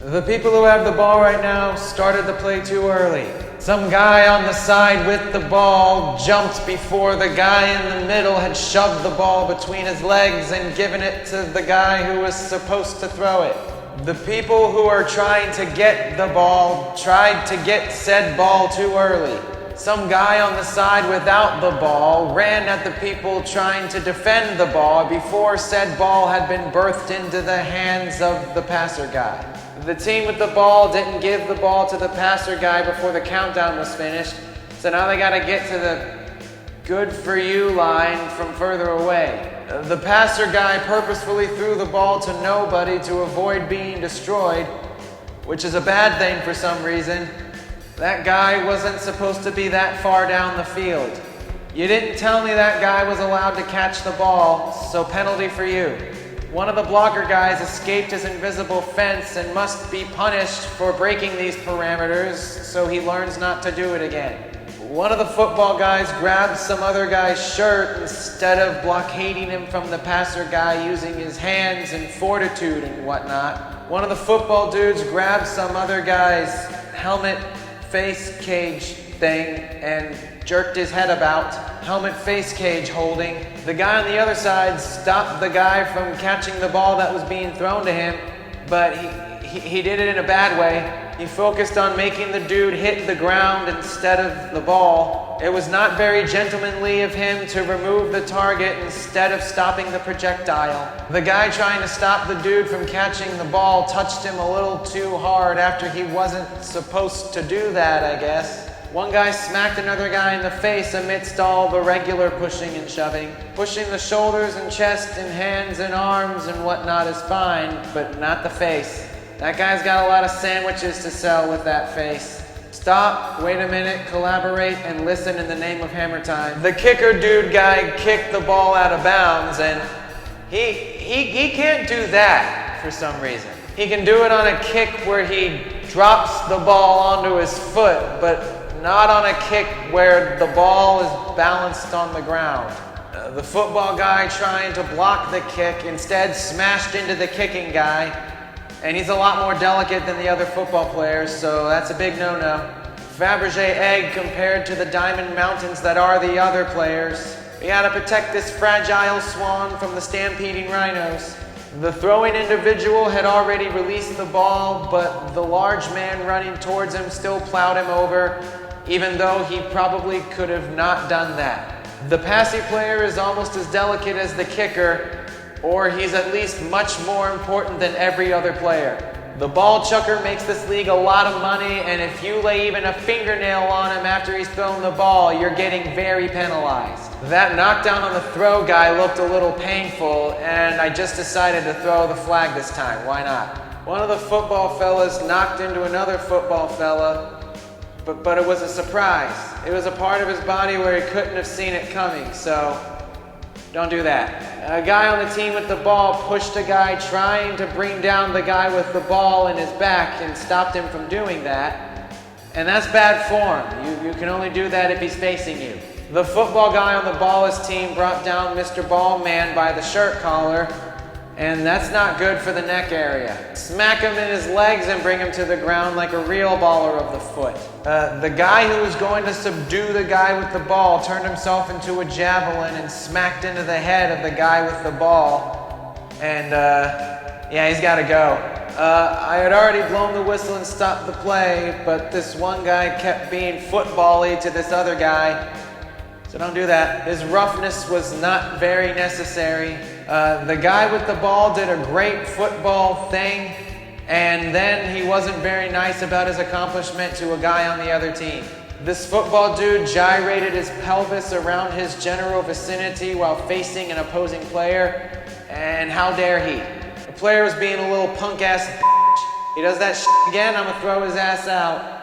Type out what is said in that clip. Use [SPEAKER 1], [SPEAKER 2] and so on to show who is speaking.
[SPEAKER 1] The people who have the ball right now started the play too early. Some guy on the side with the ball jumped before the guy in the middle had shoved the ball between his legs and given it to the guy who was supposed to throw it. The people who are trying to get the ball tried to get said ball too early. Some guy on the side without the ball ran at the people trying to defend the ball before said ball had been birthed into the hands of the passer guy. The team with the ball didn't give the ball to the passer guy before the countdown was finished, so now they gotta get to the good for you line from further away. The passer guy purposefully threw the ball to nobody to avoid being destroyed, which is a bad thing for some reason. That guy wasn't supposed to be that far down the field. You didn't tell me that guy was allowed to catch the ball, so penalty for you. One of the blocker guys escaped his invisible fence and must be punished for breaking these parameters so he learns not to do it again. One of the football guys grabbed some other guy's shirt instead of blockading him from the passer guy using his hands and fortitude and whatnot. One of the football dudes grabbed some other guy's helmet face cage thing and jerked his head about, helmet face cage holding. The guy on the other side stopped the guy from catching the ball that was being thrown to him, but he did it in a bad way. He focused on making the dude hit the ground instead of the ball. It was not very gentlemanly of him to remove the target instead of stopping the projectile. The guy trying to stop the dude from catching the ball touched him a little too hard after he wasn't supposed to do that, I guess. One guy smacked another guy in the face amidst all the regular pushing and shoving. Pushing the shoulders and chest and hands and arms and whatnot is fine, but not the face. That guy's got a lot of sandwiches to sell with that face. Stop, wait a minute, collaborate, and listen in the name of Hammer Time. The kicker dude guy kicked the ball out of bounds, and he can't do that for some reason. He can do it on a kick where he drops the ball onto his foot, but not on a kick where the ball is balanced on the ground. The football guy trying to block the kick instead smashed into the kicking guy, and he's a lot more delicate than the other football players, so that's a big no-no. Fabergé egg compared to the diamond mountains that are the other players. We gotta protect this fragile swan from the stampeding rhinos. The throwing individual had already released the ball, but the large man running towards him still plowed him over, even though he probably could have not done that. The passing player is almost as delicate as the kicker, or he's at least much more important than every other player. The ball chucker makes this league a lot of money, and if you lay even a fingernail on him after he's thrown the ball, you're getting very penalized. That knockdown on the throw guy looked a little painful, and I just decided to throw the flag this time. Why not? One of the football fellas knocked into another football fella, but it was a surprise. It was a part of his body where he couldn't have seen it coming, so don't do that. A guy on the team with the ball pushed a guy trying to bring down the guy with the ball in his back and stopped him from doing that. And that's bad form. You can only do that if he's facing you. The football guy on the ballless team brought down Mr. Ballman by the shirt collar, and that's not good for the neck area. Smack him in his legs and bring him to the ground like a real baller of the foot. The guy who was going to subdue the guy with the ball turned himself into a javelin and smacked into the head of the guy with the ball. And yeah, he's gotta go. I had already blown the whistle and stopped the play, but this one guy kept being football-y to this other guy. So don't do that. His roughness was not very necessary. The guy with the ball did a great football thing, and then he wasn't very nice about his accomplishment to a guy on the other team. This football dude gyrated his pelvis around his general vicinity while facing an opposing player, and how dare he? The player was being a little punk-ass. He does that again, I'm gonna throw his ass out.